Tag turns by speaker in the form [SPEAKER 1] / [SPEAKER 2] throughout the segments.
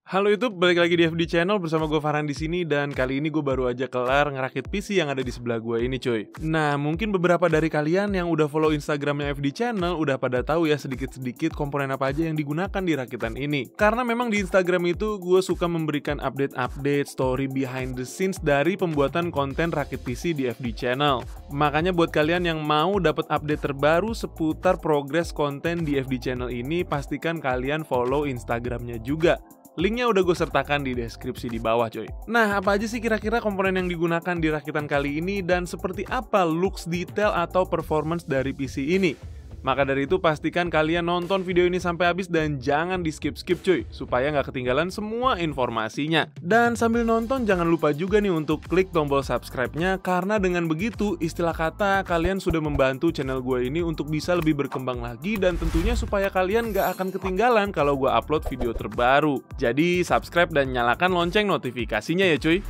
[SPEAKER 1] Halo YouTube, balik lagi di FD Channel bersama gue Farhan di sini, dan kali ini gue baru aja kelar ngerakit PC yang ada di sebelah gue ini, coy. Nah, mungkin beberapa dari kalian yang udah follow Instagramnya FD Channel udah pada tahu ya sedikit-sedikit komponen apa aja yang digunakan di rakitan ini. Karena memang di Instagram itu gue suka memberikan update-update story behind the scenes dari pembuatan konten rakit PC di FD Channel. Makanya buat kalian yang mau dapat update terbaru seputar progres konten di FD Channel ini, pastikan kalian follow Instagramnya juga. Linknya udah gue sertakan di deskripsi di bawah, coy. Nah, apa aja sih kira-kira komponen yang digunakan di rakitan kali ini, dan seperti apa looks, detail, atau performance dari PC ini? Maka dari itu pastikan kalian nonton video ini sampai habis dan jangan di skip-skip, cuy, supaya nggak ketinggalan semua informasinya. Dan sambil nonton jangan lupa juga nih untuk klik tombol subscribe-nya, karena dengan begitu istilah kata kalian sudah membantu channel gue ini untuk bisa lebih berkembang lagi, dan tentunya supaya kalian nggak akan ketinggalan kalau gue upload video terbaru. Jadi subscribe dan nyalakan lonceng notifikasinya ya, cuy.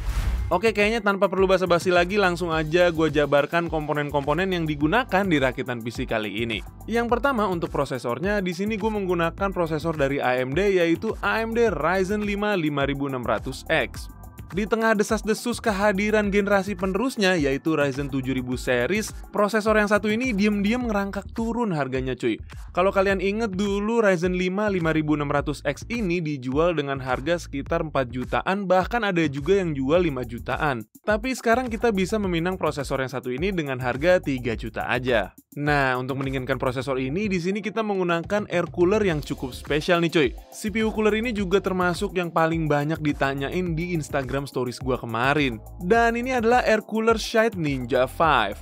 [SPEAKER 1] Oke, kayaknya tanpa perlu basa-basi lagi, langsung aja gue jabarkan komponen-komponen yang digunakan di rakitan PC kali ini. Yang pertama untuk prosesornya, di sini gue menggunakan prosesor dari AMD, yaitu AMD Ryzen 5 5600X. Di tengah desas-desus kehadiran generasi penerusnya, yaitu Ryzen 7000 series, prosesor yang satu ini diem-diem ngerangkak turun harganya, cuy. Kalau kalian inget dulu, Ryzen 5 5600X ini dijual dengan harga sekitar 4 jutaan, bahkan ada juga yang jual 5 jutaan. Tapi sekarang kita bisa meminang prosesor yang satu ini dengan harga 3 juta aja. Nah, untuk mendinginkan prosesor ini, di sini kita menggunakan air cooler yang cukup spesial nih, cuy. CPU cooler ini juga termasuk yang paling banyak ditanyain di Instagram stories gua kemarin. Dan ini adalah air cooler Scythe Ninja 5.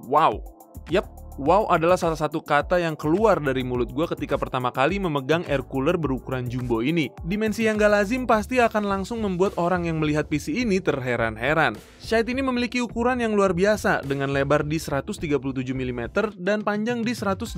[SPEAKER 1] Wow. Yap, wow adalah salah satu kata yang keluar dari mulut gua ketika pertama kali memegang air cooler berukuran jumbo ini. Dimensi yang gak lazim pasti akan langsung membuat orang yang melihat PC ini terheran-heran. Scythe ini memiliki ukuran yang luar biasa dengan lebar di 137 mm dan panjang di 182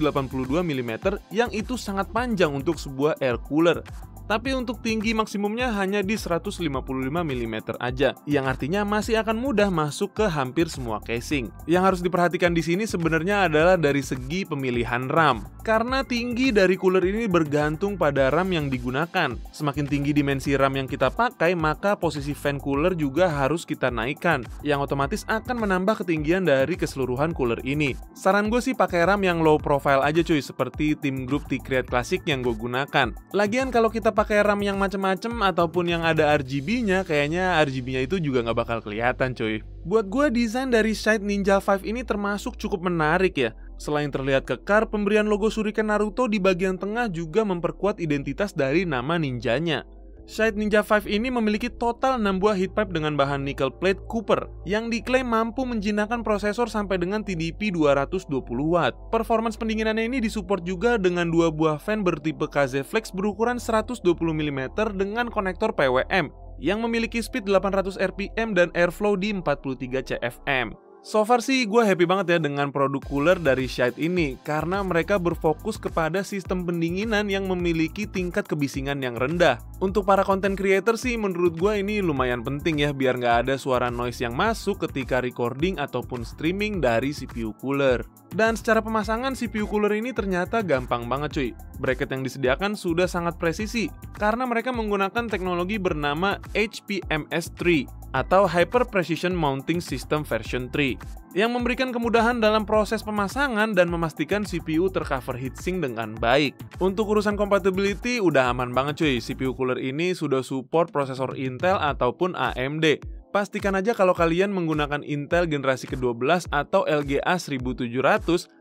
[SPEAKER 1] mm, yang itu sangat panjang untuk sebuah air cooler. Tapi untuk tinggi maksimumnya hanya di 155 mm aja, yang artinya masih akan mudah masuk ke hampir semua casing. Yang harus diperhatikan di sini sebenarnya adalah dari segi pemilihan RAM. Karena tinggi dari cooler ini bergantung pada RAM yang digunakan. Semakin tinggi dimensi RAM yang kita pakai, maka posisi fan cooler juga harus kita naikkan, yang otomatis akan menambah ketinggian dari keseluruhan cooler ini. Saran gue sih pakai RAM yang low profile aja, cuy, seperti Team Group T-Create Classic yang gue gunakan. Lagian kalau kita pakai RAM yang macem-macem ataupun yang ada RGB-nya, kayaknya RGB-nya itu juga nggak bakal kelihatan, cuy. Buat gue, desain dari Scythe Ninja 5 ini termasuk cukup menarik ya. Selain terlihat kekar, pemberian logo Shuriken Naruto di bagian tengah juga memperkuat identitas dari nama ninjanya. Scythe Ninja 5 ini memiliki total 6 buah heat pipe dengan bahan nickel plate Cooper yang diklaim mampu menjinakkan prosesor sampai dengan TDP 220 Watt. Performance pendinginannya ini disupport juga dengan 2 buah fan bertipe KZ Flex berukuran 120 mm dengan konektor PWM yang memiliki speed 800 rpm dan airflow di 43 CFM. So far sih gue happy banget ya dengan produk cooler dari Scythe ini, karena mereka berfokus kepada sistem pendinginan yang memiliki tingkat kebisingan yang rendah. Untuk para content creator sih menurut gue ini lumayan penting ya, biar nggak ada suara noise yang masuk ketika recording ataupun streaming dari CPU cooler. Dan secara pemasangan CPU cooler ini ternyata gampang banget, cuy. Bracket yang disediakan sudah sangat presisi, karena mereka menggunakan teknologi bernama HPMS3 atau Hyper Precision Mounting System version 3, yang memberikan kemudahan dalam proses pemasangan dan memastikan CPU tercover heatsink dengan baik. Untuk urusan compatibility udah aman banget, cuy. CPU cooler ini sudah support prosesor Intel ataupun AMD. Pastikan aja kalau kalian menggunakan Intel generasi ke-12 atau LGA 1700,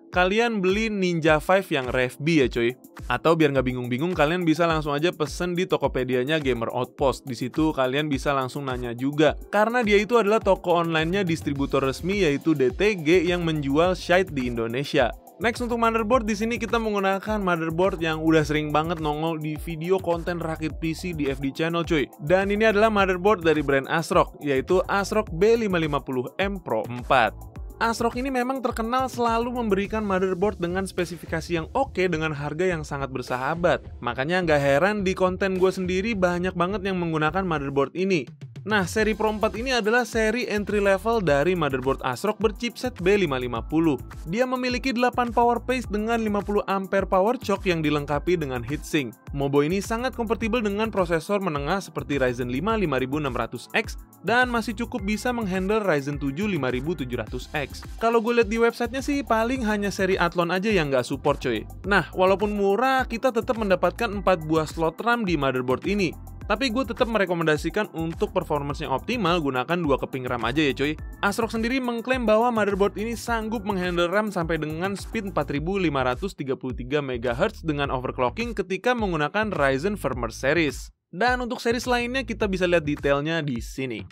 [SPEAKER 1] kalian beli Ninja 5 yang Rev B ya, cuy. Atau biar nggak bingung-bingung, kalian bisa langsung aja pesen di Tokopedia-nya Gamer Outpost. Di situ kalian bisa langsung nanya juga, karena dia itu adalah toko online-nya distributor resmi, yaitu DTG, yang menjual Scythe di Indonesia. Next untuk motherboard, di sini kita menggunakan motherboard yang udah sering banget nongol di video konten rakit PC di FD Channel cuy. Dan ini adalah motherboard dari brand ASRock, yaitu ASRock B550M Pro 4. ASRock ini memang terkenal selalu memberikan motherboard dengan spesifikasi yang oke dengan harga yang sangat bersahabat. Makanya nggak heran di konten gue sendiri banyak banget yang menggunakan motherboard ini. Nah, seri Pro 4 ini adalah seri entry level dari motherboard ASRock berchipset B550. Dia memiliki 8 power paste dengan 50 ampere power choke yang dilengkapi dengan heatsink. Mobo ini sangat kompatibel dengan prosesor menengah seperti Ryzen 5 5600X dan masih cukup bisa menghandle Ryzen 7 5700X. Kalau gue lihat di websitenya sih paling hanya seri Athlon aja yang nggak support coy. Nah, walaupun murah, kita tetap mendapatkan 4 buah slot RAM di motherboard ini. Tapi gue tetap merekomendasikan untuk performance yang optimal gunakan 2 keping RAM aja ya cuy. ASRock sendiri mengklaim bahwa motherboard ini sanggup menghandle RAM sampai dengan speed 4533 MHz dengan overclocking ketika menggunakan Ryzen firmware series. Dan untuk series lainnya kita bisa lihat detailnya di sini.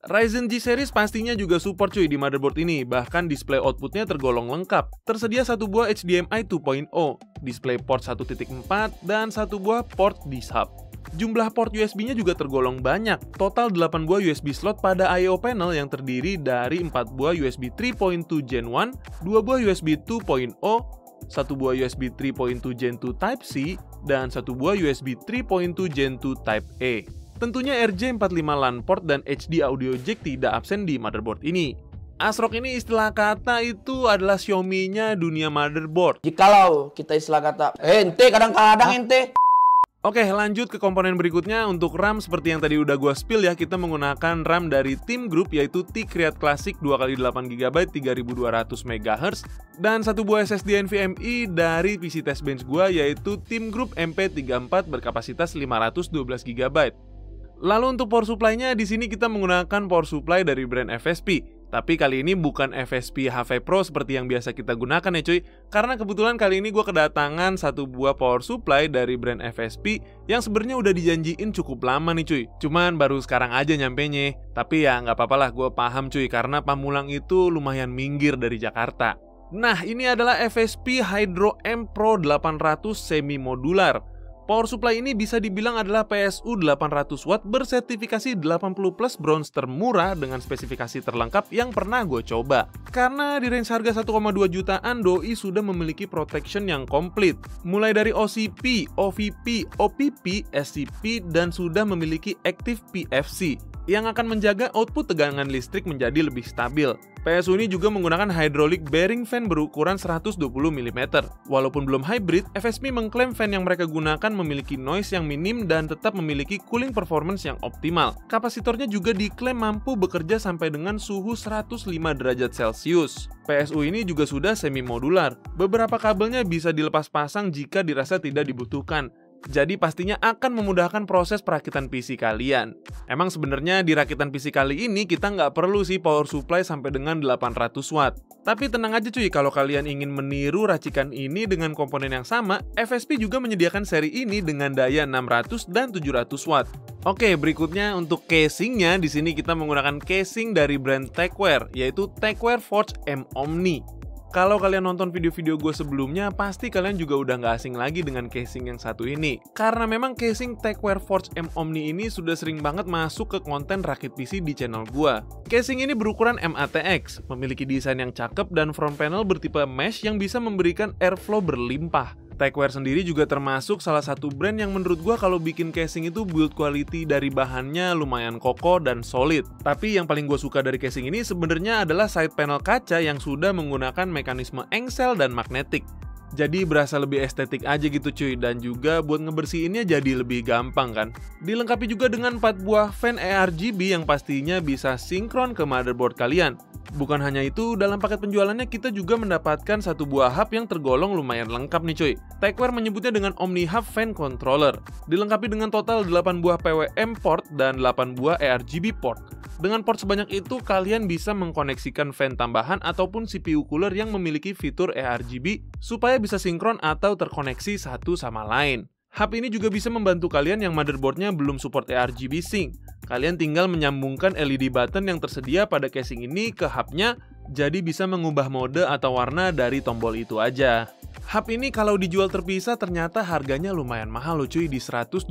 [SPEAKER 1] Ryzen G series pastinya juga support cuy di motherboard ini, bahkan display outputnya tergolong lengkap. Tersedia satu buah HDMI 2.0, display port 1.4, dan satu buah port disk-hub. Jumlah port USB-nya juga tergolong banyak, total 8 buah USB slot pada I/O panel yang terdiri dari 4 buah USB 3.2 Gen 1, 2 buah USB 2.0, 1 buah USB 3.2 Gen 2 Type-C, dan 1 buah USB 3.2 Gen 2 Type-A. Tentunya RJ45 LAN port dan HD audio jack tidak absen di motherboard ini. ASRock ini istilah kata itu adalah Xiaomi-nya dunia motherboard.
[SPEAKER 2] Jikalau kita istilah kata, ente kadang-kadang ente.
[SPEAKER 1] Oke, lanjut ke komponen berikutnya. Untuk RAM seperti yang tadi udah gua spill ya, kita menggunakan RAM dari Team Group yaitu T-Create Classic 2x8GB 3200 MHz dan satu buah SSD NVMe dari PC Test Bench gua yaitu Team Group MP34 berkapasitas 512GB. Lalu untuk power supply-nya di sini kita menggunakan power supply dari brand FSP. Tapi kali ini bukan FSP HV Pro seperti yang biasa kita gunakan ya cuy. Karena kebetulan kali ini gue kedatangan satu buah power supply dari brand FSP yang sebenarnya udah dijanjiin cukup lama nih cuy. Cuman baru sekarang aja nyampenya. Tapi ya nggak apa-apa lah, gue paham cuy karena Pamulang itu lumayan minggir dari Jakarta. Nah, ini adalah FSP Hydro M Pro 800 semi modular. Power supply ini bisa dibilang adalah PSU 800 watt bersertifikasi 80 plus bronze termurah dengan spesifikasi terlengkap yang pernah gue coba. Karena di range harga 1,2 jutaan, doi sudah memiliki protection yang komplit. Mulai dari OCP, OVP, OPP, SCP, dan sudah memiliki Active PFC yang akan menjaga output tegangan listrik menjadi lebih stabil. PSU ini juga menggunakan hydraulic bearing fan berukuran 120 mm. Walaupun belum hybrid, FSP mengklaim fan yang mereka gunakan memiliki noise yang minim dan tetap memiliki cooling performance yang optimal. Kapasitornya juga diklaim mampu bekerja sampai dengan suhu 105 derajat Celcius. PSU ini juga sudah semi modular. Beberapa kabelnya bisa dilepas pasang jika dirasa tidak dibutuhkan. Jadi pastinya akan memudahkan proses perakitan PC kalian. Emang sebenarnya di rakitan PC kali ini kita nggak perlu sih power supply sampai dengan 800 watt. Tapi tenang aja cuy, kalau kalian ingin meniru racikan ini dengan komponen yang sama, FSP juga menyediakan seri ini dengan daya 600 dan 700 watt. Oke, berikutnya untuk casingnya, di sini kita menggunakan casing dari brand Tecware, yaitu Tecware Forge M Omni. Kalau kalian nonton video-video gue sebelumnya, pasti kalian juga udah nggak asing lagi dengan casing yang satu ini. Karena memang casing Tecware Forge M Omni ini sudah sering banget masuk ke konten rakit PC di channel gue. Casing ini berukuran MATX, memiliki desain yang cakep dan front panel bertipe mesh yang bisa memberikan airflow berlimpah. Tecware sendiri juga termasuk salah satu brand yang menurut gua kalau bikin casing itu build quality dari bahannya lumayan kokoh dan solid. Tapi yang paling gua suka dari casing ini sebenarnya adalah side panel kaca yang sudah menggunakan mekanisme engsel dan magnetik. Jadi berasa lebih estetik aja gitu cuy, dan juga buat ngebersihinnya jadi lebih gampang kan. Dilengkapi juga dengan 4 buah fan ARGB yang pastinya bisa sinkron ke motherboard kalian. Bukan hanya itu, dalam paket penjualannya kita juga mendapatkan satu buah hub yang tergolong lumayan lengkap nih cuy. Tecware menyebutnya dengan Omni Hub Fan Controller. Dilengkapi dengan total 8 buah PWM port dan 8 buah ARGB port. Dengan port sebanyak itu, kalian bisa mengkoneksikan fan tambahan ataupun CPU cooler yang memiliki fitur ARGB supaya bisa sinkron atau terkoneksi satu sama lain. Hub ini juga bisa membantu kalian yang motherboardnya belum support ARGB Sync. Kalian tinggal menyambungkan LED button yang tersedia pada casing ini ke hubnya jadi bisa mengubah mode atau warna dari tombol itu aja. Hub ini kalau dijual terpisah ternyata harganya lumayan mahal loh cuy, di 129.000.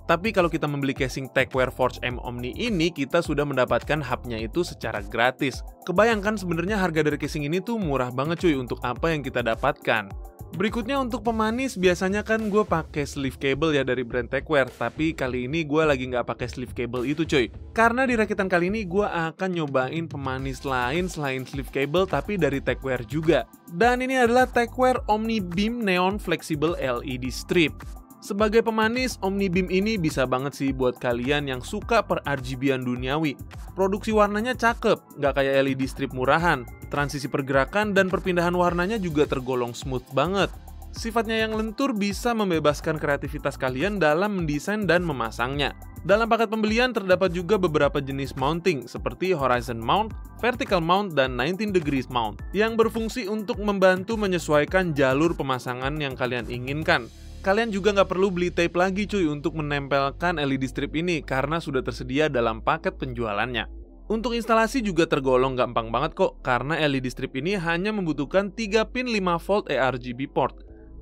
[SPEAKER 1] Tapi kalau kita membeli casing Techwear Forge M Omni ini, kita sudah mendapatkan hubnya itu secara gratis. Kebayangkan sebenarnya harga dari casing ini tuh murah banget cuy untuk apa yang kita dapatkan. Berikutnya untuk pemanis, biasanya kan gue pakai sleeve cable ya dari brand Techwear, tapi kali ini gue lagi nggak pakai sleeve cable itu cuy. Karena di rakitan kali ini gue akan nyobain pemanis lain selain sleeve cable tapi dari Techwear juga. Dan ini adalah Techwear Omni Beam Neon Flexible LED Strip. Sebagai pemanis, Omni Beam ini bisa banget sih buat kalian yang suka per RGB-an duniawi. Produksi warnanya cakep, nggak kayak LED strip murahan. Transisi pergerakan dan perpindahan warnanya juga tergolong smooth banget. Sifatnya yang lentur bisa membebaskan kreativitas kalian dalam mendesain dan memasangnya. Dalam paket pembelian terdapat juga beberapa jenis mounting seperti Horizon Mount, Vertical Mount, dan 19 Degrees Mount yang berfungsi untuk membantu menyesuaikan jalur pemasangan yang kalian inginkan. Kalian juga nggak perlu beli tape lagi cuy untuk menempelkan LED strip ini karena sudah tersedia dalam paket penjualannya. Untuk instalasi juga tergolong gampang banget kok karena LED strip ini hanya membutuhkan 3 pin 5V ARGB port.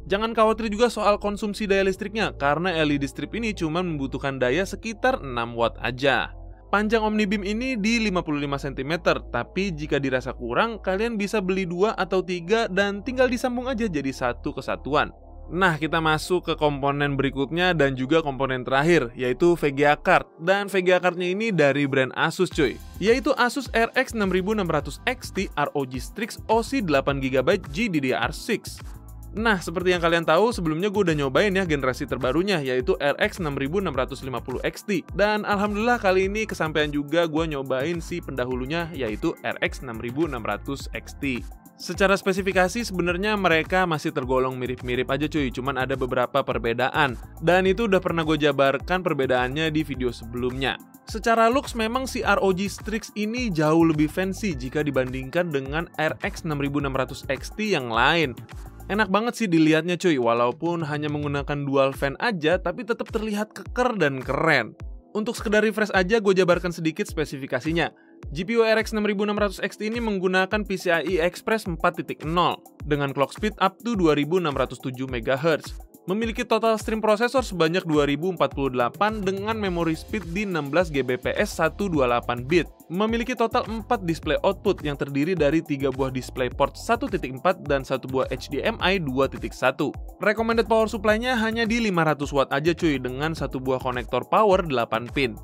[SPEAKER 1] Jangan khawatir juga soal konsumsi daya listriknya karena LED strip ini cuma membutuhkan daya sekitar 6 watt aja. Panjang Omni Beam ini di 55 cm, tapi jika dirasa kurang, kalian bisa beli 2 atau 3 dan tinggal disambung aja jadi satu kesatuan. Nah, kita masuk ke komponen berikutnya dan juga komponen terakhir, yaitu VGA card. Dan VGA cardnya ini dari brand Asus cuy, yaitu Asus RX 6600 XT ROG Strix OC 8GB GDDR6. Nah, seperti yang kalian tahu, sebelumnya gue udah nyobain ya generasi terbarunya, yaitu RX 6650 XT. Dan alhamdulillah kali ini kesampaian juga gue nyobain si pendahulunya, yaitu RX 6600 XT. Secara spesifikasi sebenarnya mereka masih tergolong mirip-mirip aja cuy, cuman ada beberapa perbedaan. Dan itu udah pernah gue jabarkan perbedaannya di video sebelumnya. Secara looks memang si ROG Strix ini jauh lebih fancy jika dibandingkan dengan RX 6600 XT yang lain. Enak banget sih dilihatnya cuy, walaupun hanya menggunakan dual fan aja tapi tetap terlihat keker dan keren. Untuk sekedar refresh aja gue jabarkan sedikit spesifikasinya. GPU RX 6600 XT ini menggunakan PCIe Express 4.0 dengan clock speed up to 2607 MHz. Memiliki total stream prosesor sebanyak 2048 dengan memory speed di 16 Gbps 128 bit. Memiliki total 4 display output yang terdiri dari 3 buah display port 1.4 dan 1 buah HDMI 2.1. Recommended power supply-nya hanya di 500 watt aja cuy dengan 1 buah konektor power 8 pin.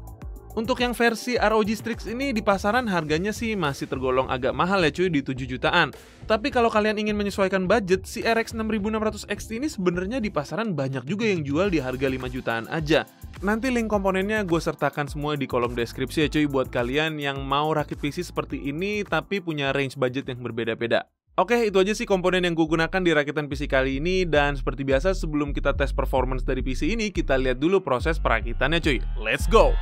[SPEAKER 1] Untuk yang versi ROG Strix ini di pasaran harganya sih masih tergolong agak mahal ya cuy, di 7 jutaan. Tapi kalau kalian ingin menyesuaikan budget, si RX 6600 XT ini sebenarnya di pasaran banyak juga yang jual di harga 5 jutaan aja. Nanti link komponennya gue sertakan semua di kolom deskripsi ya cuy, buat kalian yang mau rakit PC seperti ini tapi punya range budget yang berbeda-beda. Oke, itu aja sih komponen yang gue gunakan di rakitan PC kali ini. Dan seperti biasa sebelum kita tes performance dari PC ini, kita lihat dulu proses perakitannya cuy. Let's go!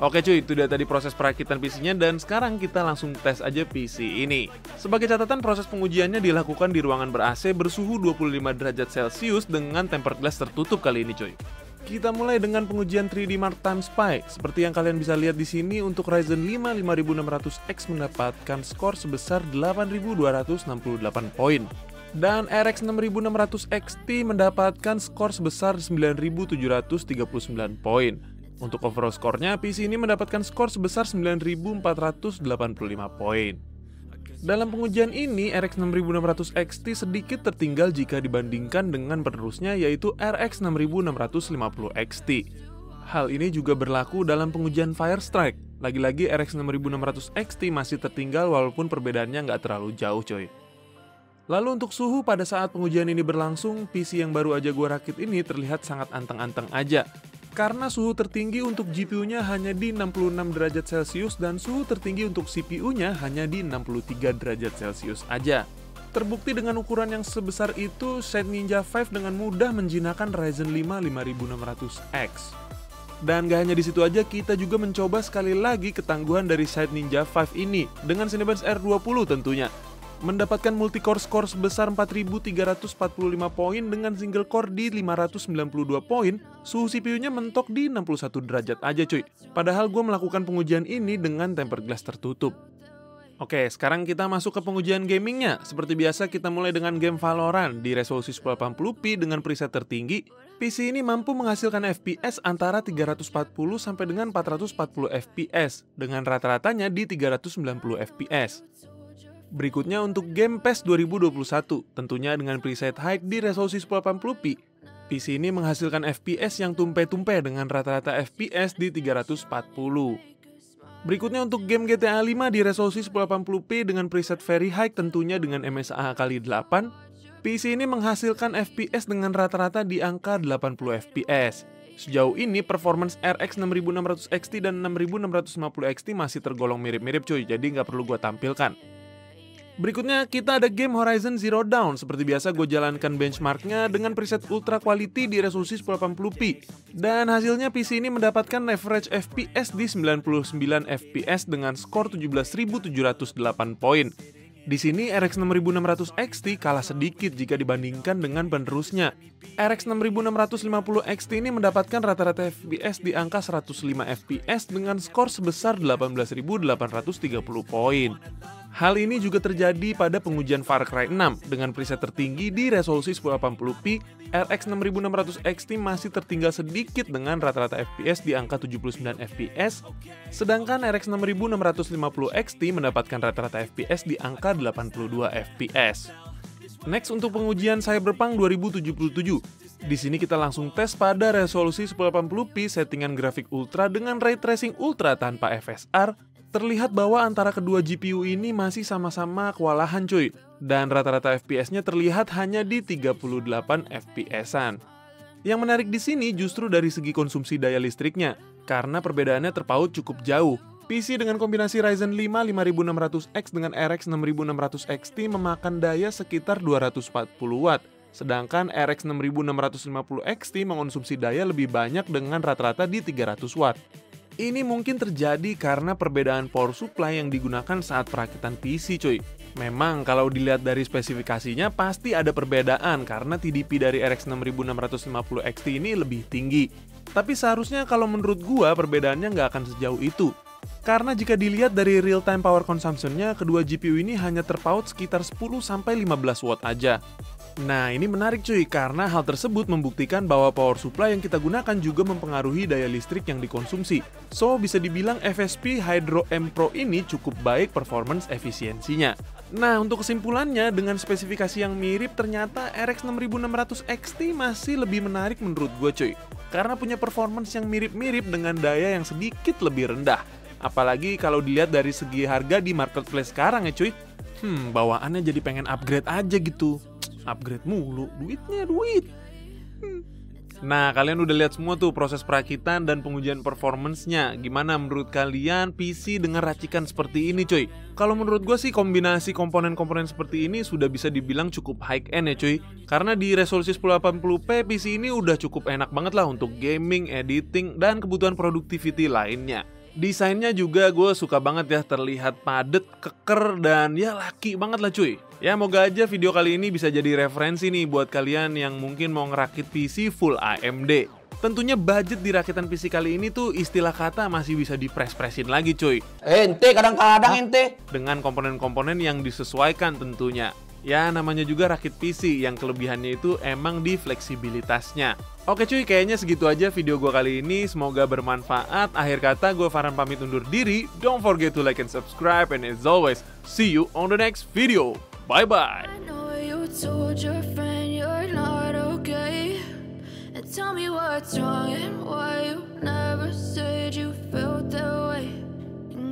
[SPEAKER 1] Oke cuy, itu dia tadi proses perakitan PC-nya dan sekarang kita langsung tes aja PC ini. Sebagai catatan, proses pengujiannya dilakukan di ruangan ber-AC bersuhu 25 derajat Celcius dengan tempered glass tertutup kali ini cuy. Kita mulai dengan pengujian 3D Mark Time Spy. Seperti yang kalian bisa lihat di sini, untuk Ryzen 5 5600X mendapatkan skor sebesar 8268 poin. Dan RX 6600 XT mendapatkan skor sebesar 9739 poin. Untuk overall skornya, PC ini mendapatkan skor sebesar 9485 poin. Dalam pengujian ini, RX 6600 XT sedikit tertinggal jika dibandingkan dengan penerusnya yaitu RX 6650 XT. Hal ini juga berlaku dalam pengujian Firestrike. Lagi-lagi RX 6600 XT masih tertinggal walaupun perbedaannya nggak terlalu jauh coy. Lalu untuk suhu pada saat pengujian ini berlangsung, PC yang baru aja gua rakit ini terlihat sangat anteng-anteng aja. Karena suhu tertinggi untuk GPU-nya hanya di 66 derajat Celcius dan suhu tertinggi untuk CPU-nya hanya di 63 derajat Celcius aja. Terbukti dengan ukuran yang sebesar itu, Side Ninja 5 dengan mudah menjinakkan Ryzen 5 5600X. Dan gak hanya di situ aja, kita juga mencoba sekali lagi ketangguhan dari Side Ninja 5 ini dengan Cinebench R20 tentunya. Mendapatkan multi-core skor sebesar 4345 poin dengan single core di 592 poin, suhu CPU-nya mentok di 61 derajat aja cuy. Padahal gue melakukan pengujian ini dengan tempered glass tertutup. Oke, sekarang kita masuk ke pengujian gamingnya. Seperti biasa kita mulai dengan game Valorant di resolusi 1080p dengan preset tertinggi. PC ini mampu menghasilkan FPS antara 340 sampai dengan 440 FPS dengan rata-ratanya di 390 FPS. Berikutnya untuk game PES 2021, tentunya dengan preset high di resolusi 1080p. PC ini menghasilkan FPS yang tumpe-tumpe dengan rata-rata FPS di 340. Berikutnya untuk game GTA 5 di resolusi 1080p dengan preset very high tentunya dengan MSA kali 8. PC ini menghasilkan FPS dengan rata-rata di angka 80 FPS. Sejauh ini performance RX 6600 XT dan 6650 XT masih tergolong mirip-mirip cuy, jadi nggak perlu gue tampilkan. Berikutnya kita ada game Horizon Zero Dawn. Seperti biasa gue jalankan benchmarknya dengan preset ultra quality di resolusi 1080p. Dan hasilnya PC ini mendapatkan average FPS di 99 FPS dengan skor 17.708 poin. Di sini RX 6600 XT kalah sedikit jika dibandingkan dengan penerusnya. RX 6650 XT ini mendapatkan rata-rata FPS di angka 105 FPS dengan skor sebesar 18.830 poin. Hal ini juga terjadi pada pengujian Far Cry 6 dengan preset tertinggi di resolusi 1080p. RX 6600 XT masih tertinggal sedikit dengan rata-rata FPS di angka 79 FPS, sedangkan RX 6650 XT mendapatkan rata-rata FPS di angka 82 FPS. Next untuk pengujian Cyberpunk 2077. Di sini kita langsung tes pada resolusi 1080p settingan grafik ultra dengan ray tracing ultra tanpa FSR. Terlihat bahwa antara kedua GPU ini masih sama-sama kewalahan cuy. Dan rata-rata FPS-nya terlihat hanya di 38 FPS-an. Yang menarik di sini justru dari segi konsumsi daya listriknya, karena perbedaannya terpaut cukup jauh. PC dengan kombinasi Ryzen 5 5600X dengan RX 6600 XT memakan daya sekitar 240 Watt. Sedangkan RX 6650 XT mengonsumsi daya lebih banyak dengan rata-rata di 300 Watt. Ini mungkin terjadi karena perbedaan power supply yang digunakan saat perakitan PC cuy. Memang kalau dilihat dari spesifikasinya pasti ada perbedaan karena TDP dari RX 6650 XT ini lebih tinggi. Tapi seharusnya kalau menurut gua perbedaannya nggak akan sejauh itu. Karena jika dilihat dari real time power consumption-nya, kedua GPU ini hanya terpaut sekitar 10-15 watt aja. Nah ini menarik cuy, karena hal tersebut membuktikan bahwa power supply yang kita gunakan juga mempengaruhi daya listrik yang dikonsumsi. So bisa dibilang FSP Hydro M Pro ini cukup baik performance efisiensinya. Nah untuk kesimpulannya, dengan spesifikasi yang mirip ternyata RX 6600 XT masih lebih menarik menurut gue cuy. Karena punya performance yang mirip-mirip dengan daya yang sedikit lebih rendah. Apalagi kalau dilihat dari segi harga di marketplace sekarang ya cuy. Bawaannya jadi pengen upgrade aja gitu. Upgrade mulu, duitnya duit. Nah, kalian udah lihat semua tuh proses perakitan dan pengujian performance-nya. Gimana menurut kalian PC dengan racikan seperti ini cuy? Kalau menurut gue sih kombinasi komponen-komponen seperti ini sudah bisa dibilang cukup high end ya cuy. Karena di resolusi 1080p PC ini udah cukup enak banget lah untuk gaming, editing, dan kebutuhan productivity lainnya. Desainnya juga gue suka banget ya, terlihat padet, keker, dan ya laki banget lah cuy. Ya moga aja video kali ini bisa jadi referensi nih buat kalian yang mungkin mau ngerakit PC full AMD. Tentunya budget di rakitan PC kali ini tuh istilah kata masih bisa dipres-presin lagi cuy.
[SPEAKER 2] Ente kadang-kadang ente.
[SPEAKER 1] Dengan komponen-komponen yang disesuaikan tentunya. Ya namanya juga rakit PC, yang kelebihannya itu emang di fleksibilitasnya. Oke cuy, kayaknya segitu aja video gue kali ini, semoga bermanfaat. Akhir kata gue Farhan pamit undur diri, don't forget to like and subscribe, and as always, see you on the next video. Bye bye.
[SPEAKER 3] I know you told your friend you're not okay, and tell me what's wrong and why you never said you felt that way.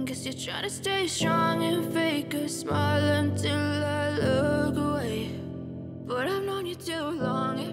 [SPEAKER 3] Guess you're trying to stay strong and fake a smile until I look away, but I've known you too long.